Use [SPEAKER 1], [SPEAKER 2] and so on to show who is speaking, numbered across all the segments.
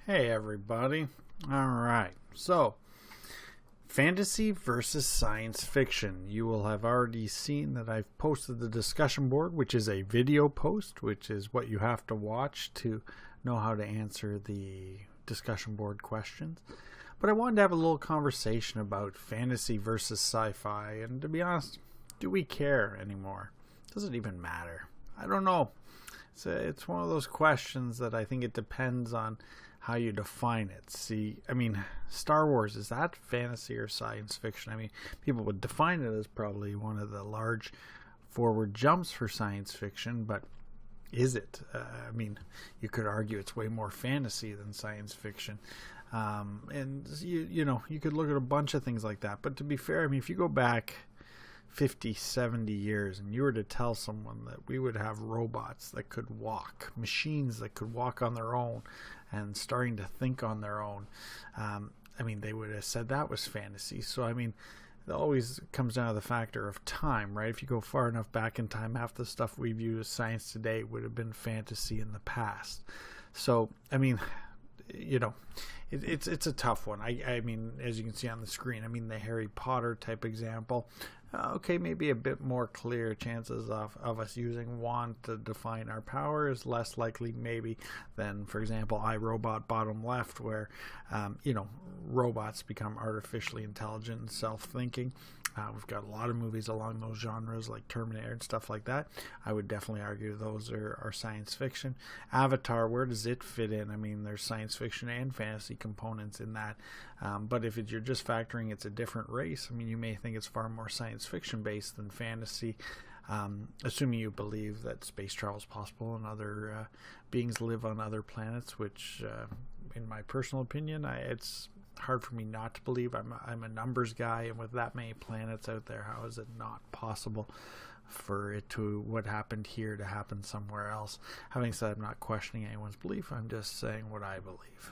[SPEAKER 1] Hey everybody. Alright, so fantasy versus science fiction. You will have already seen that I've posted the discussion board, which is a video post, which is what you have to watch to know how to answer the discussion board questions. But I wanted to have a little conversation about fantasy versus sci-fi, and to be honest, do we care anymore? Does it even matter? I don't know. It's one of those questions that I think it depends on how you define it. See, I mean, Star Wars, is that fantasy or science fiction? I mean, people would define it as probably one of the large forward jumps for science fiction, but is it? I mean, you could argue it's way more fantasy than science fiction. And you could look at a bunch of things like that. But to be fair, I mean, if you go back 50, 70 years and you were to tell someone that we would have robots that could walk, machines that could walk on their own and starting to think on their own, I mean, they would have said that was fantasy. So, I mean, it always comes down to the factor of time, right? If you go far enough back in time, half the stuff we view as science today would have been fantasy in the past. So, I mean, it's a tough one. I mean, as you can see on the screen, I mean, the Harry Potter type example, okay, maybe a bit more clear chances of us using wand to define our power is less likely maybe than, for example, iRobot bottom left, where robots become artificially intelligent and self-thinking. We've got a lot of movies along those genres like Terminator and stuff like that. I would definitely argue those are science fiction. Avatar, where does it fit in? I mean, there's science fiction and fantasy components in that. But if you're just factoring it's a different race, I mean, you may think it's far more science fiction based than fantasy. Assuming you believe that space travel is possible and other beings live on other planets, which, in my personal opinion, it's hard for me not to believe. I'm a numbers guy, and with that many planets out there, how is it not possible for it to what happened here to happen somewhere else? Having said, I'm not questioning anyone's belief. I'm just saying what I believe.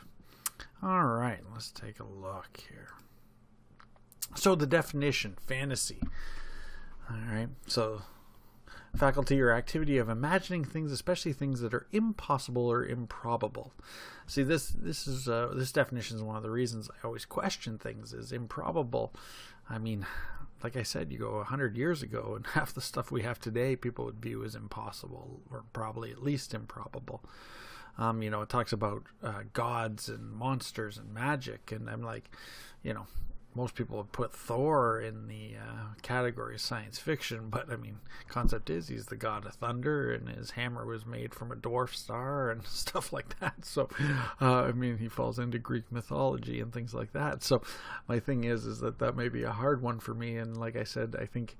[SPEAKER 1] All right, let's take a look here. So the definition, fantasy. All right, so faculty or activity of imagining things, especially things that are impossible or improbable. See, this definition is one of the reasons I always question things, is improbable. I mean, like I said, you go 100 years ago and half the stuff we have today people would view as impossible, or probably at least improbable. It talks about gods and monsters and magic, and I'm like, most people would put Thor in the category of science fiction, but I mean, concept is he's the god of thunder, and his hammer was made from a dwarf star and stuff like that. So, I mean, he falls into Greek mythology and things like that. So, my thing is that may be a hard one for me. And like I said, I think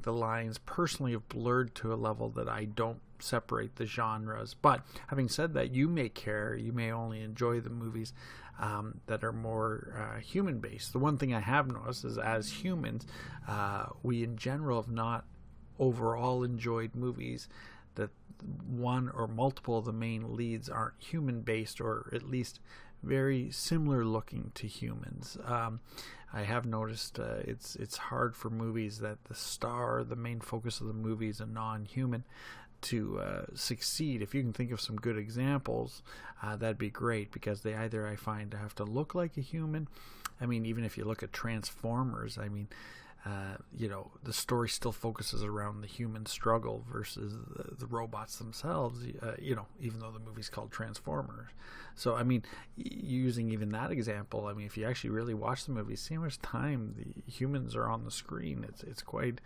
[SPEAKER 1] the lines personally have blurred to a level that I don't separate the genres. But having said that, you may care, you may only enjoy the movies that are more human-based. The one thing I have noticed is, as humans, we in general have not overall enjoyed movies that one or multiple of the main leads aren't human-based, or at least very similar looking to humans. I have noticed it's hard for movies that the main focus of the movie is a non-human, to succeed. If you can think of some good examples, that'd be great, because they either, I find, have to look like a human. I mean, even if you look at Transformers, I mean, the story still focuses around the human struggle versus the robots themselves, even though the movie's called Transformers. So, I mean, using even that example, I mean, if you actually really watch the movie, see how much time the humans are on the screen. It's quite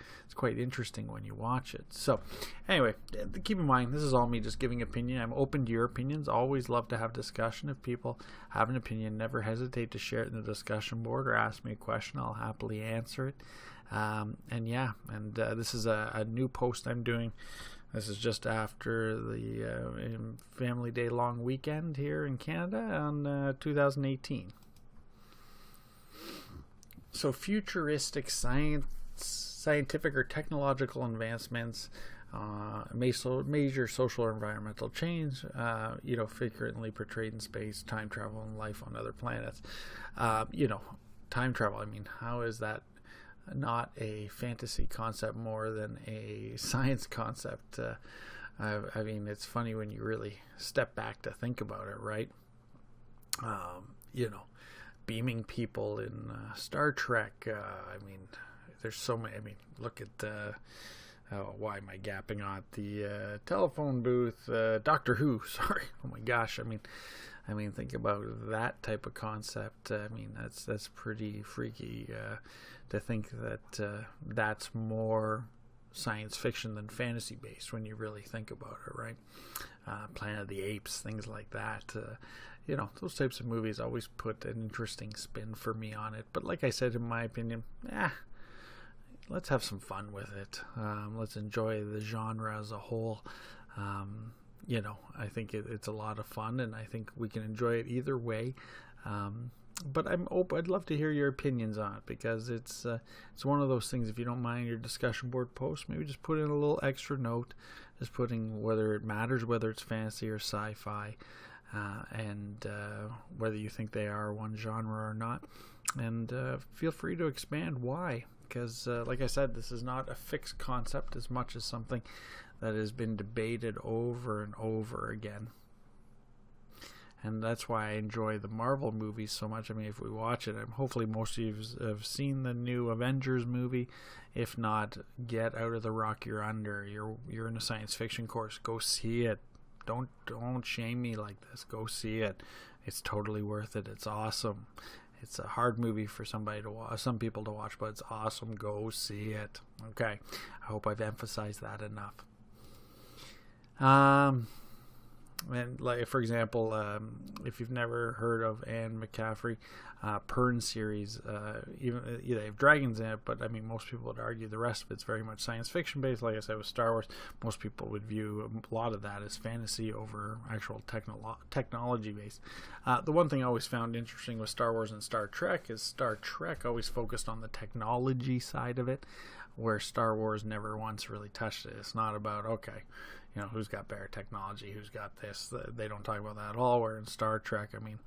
[SPEAKER 1] interesting when you watch it. So, anyway, keep in mind, this is all me just giving opinion. I'm open to your opinions. Always love to have discussion. If people have an opinion, never hesitate to share it in the discussion board or ask me a question. I'll happily answer it. This is a new post I'm doing. This is just after the Family Day long weekend here in Canada on 2018. So futuristic scientific or technological advancements, major social or environmental change, frequently portrayed in space, time travel, and life on other planets. Time travel, I mean, how is that not a fantasy concept more than a science concept? I mean, it's funny when you really step back to think about it, right? You know, beaming people in Star Trek. I mean, there's so many. I mean, look at why am I gapping on the telephone booth? Doctor Who. Sorry. Oh my gosh. I mean, think about that type of concept. I mean, that's pretty freaky to think that that's more science fiction than fantasy based when you really think about it, right? Planet of the Apes, things like that. You know, those types of movies always put an interesting spin for me on it. But like I said, in my opinion, let's have some fun with it. Let's enjoy the genre as a whole. You know, I think it's a lot of fun, and I think we can enjoy it either way. But I'd love to hear your opinions on it, because it's one of those things. If you don't mind your discussion board post, maybe just put in a little extra note, just putting whether it matters whether it's fantasy or sci-fi, and whether you think they are one genre or not. And feel free to expand why, because like I said, this is not a fixed concept as much as something that has been debated over and over again. And that's why I enjoy the Marvel movies so much. I mean, if we watch it, hopefully most of you have seen the new Avengers movie. If not, get out of the rock you're under. You're in a science fiction course. Go see it. Don't shame me like this. Go see it. It's totally worth it. It's awesome. It's a hard movie for some people to watch, but it's awesome. Go see it. Okay. I hope I've emphasized that enough. And like, for example, if you've never heard of Anne McCaffrey, Pern series, even they have dragons in it, but I mean, most people would argue the rest of it's very much science fiction based. Like I said, with Star Wars, most people would view a lot of that as fantasy over actual technology based. The one thing I always found interesting with Star Wars and Star Trek is Star Trek always focused on the technology side of it, where Star Wars never once really touched it. It's not about, okay, you know, who's got better technology, who's got this. They don't talk about that at all. Where in Star Trek, I mean,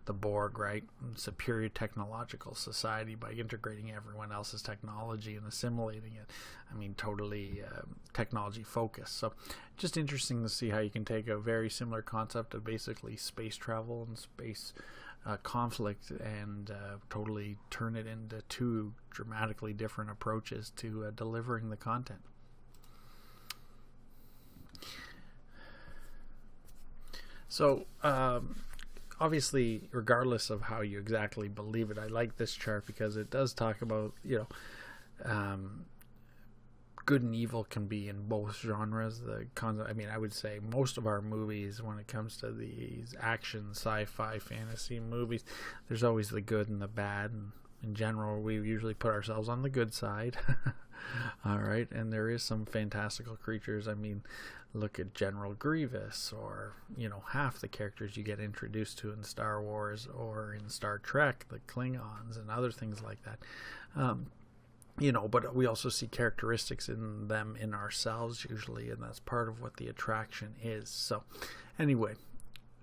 [SPEAKER 1] the Borg, right? Superior technological society by integrating everyone else's technology and assimilating it. I mean, totally technology focused. So just interesting to see how you can take a very similar concept of basically space travel and space conflict and totally turn it into two dramatically different approaches to delivering the content. So, obviously, regardless of how you exactly believe it, I like this chart because it does talk about, you know, good and evil can be in both genres. I mean, I would say most of our movies, when it comes to these action, sci-fi, fantasy movies, there's always the good and the bad. And in general, we usually put ourselves on the good side. All right, and there is some fantastical creatures. I mean, look at General Grievous, or, you know, half the characters you get introduced to in Star Wars or in Star Trek, the Klingons and other things like that. You know, but we also see characteristics in them in ourselves usually, and that's part of what the attraction is. So anyway,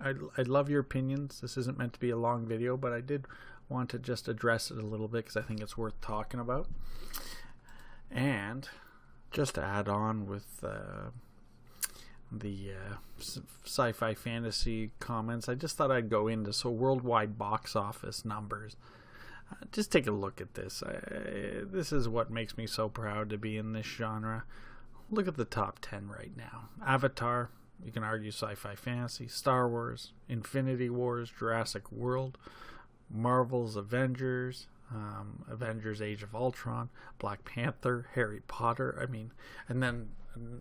[SPEAKER 1] I'd love your opinions. This isn't meant to be a long video, but I did want to just address it a little bit because I think it's worth talking about. And just to add on with the sci-fi fantasy comments, I just thought I'd go into worldwide box office numbers. Just take a look at this. This is what makes me so proud to be in this genre. Look at the top 10 right now. Avatar, you can argue sci-fi fantasy. Star Wars, Infinity Wars, Jurassic World, Marvel's Avengers, Avengers Age of Ultron, Black Panther, Harry Potter. I mean, and then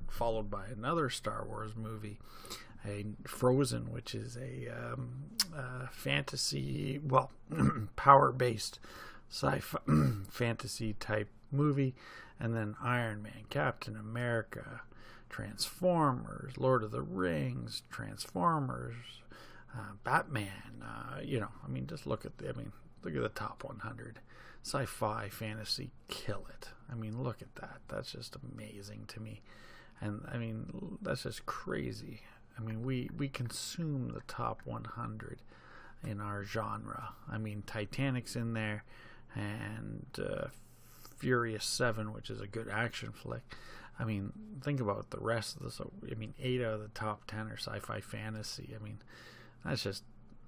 [SPEAKER 1] followed by another Star Wars movie, a Frozen, which is a fantasy, well, power-based sci-fi fantasy type movie, and then Iron Man, Captain America, Transformers, Lord of the Rings, Transformers, Batman. You know, I mean, just look at the top 100. Sci-fi fantasy kill it. I mean, look at that. That's just amazing to me. And I mean, that's just crazy. I mean, we consume the top 100 in our genre. I mean, Titanic's in there, and Furious 7, which is a good action flick. I mean, think about the rest of this. I mean, 8 out of the top 10 are sci-fi fantasy. I mean, that's just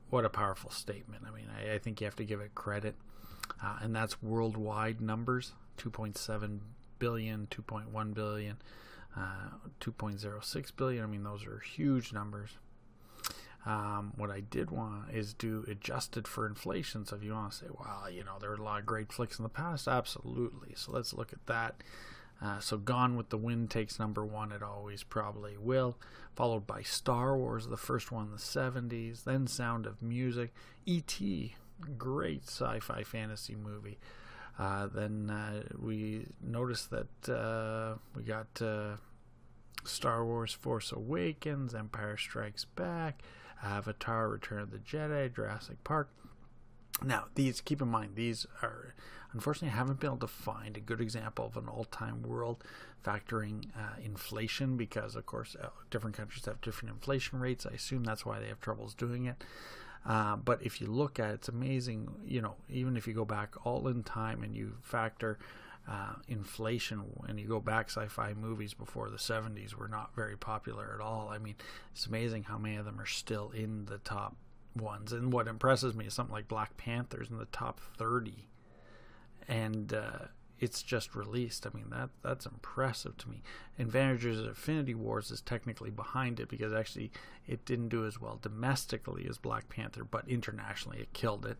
[SPEAKER 1] what a powerful statement. I mean, I think you have to give it credit. And that's worldwide numbers, 2.7 billion, 2.1 billion, 2.06 billion. I mean, those are huge numbers. What I did want is do adjusted for inflation. So if you want to say, well, you know, there were a lot of great flicks in the past, absolutely. So let's look at that. So Gone with the Wind takes number one. It always probably will. Followed by Star Wars, the first one in the 70s. Then Sound of Music. E.T., great sci-fi fantasy movie. Then we noticed that we got Star Wars Force Awakens, Empire Strikes Back, Avatar Return of the Jedi, Jurassic Park. Now, these, keep in mind, these are, unfortunately, I haven't been able to find a good example of an all-time world factoring inflation because, of course, different countries have different inflation rates. I assume that's why they have troubles doing it. But if you look at it, it's amazing, you know, even if you go back all in time and you factor inflation, and you go back, sci-fi movies before the 70s were not very popular at all. I mean, it's amazing how many of them are still in the top ones. And what impresses me is something like Black Panther's in the top 30. And it's just released. I mean, that's impressive to me. Avengers: Infinity Wars is technically behind it because actually it didn't do as well domestically as Black Panther, but internationally it killed it.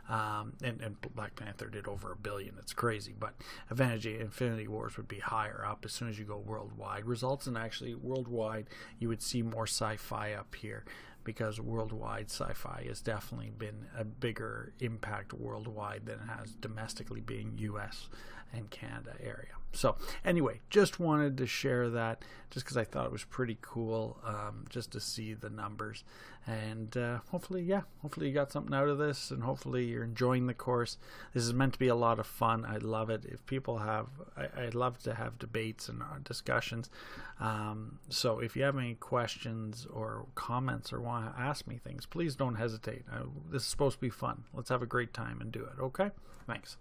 [SPEAKER 1] And Black Panther did over $1 billion. It's crazy. But Avengers: Infinity Wars would be higher up as soon as you go worldwide results. And actually worldwide you would see more sci-fi up here, because worldwide sci-fi has definitely been a bigger impact worldwide than it has domestically, being US and Canada area. So anyway, just wanted to share that just because I thought it was pretty cool, just to see the numbers. And hopefully you got something out of this, and hopefully you're enjoying the course. This is meant to be a lot of fun. I love it. If people have, I'd love to have debates and discussions. So if you have any questions or comments or want to ask me things, please don't hesitate. This is supposed to be fun. Let's have a great time and do it. Okay? Thanks.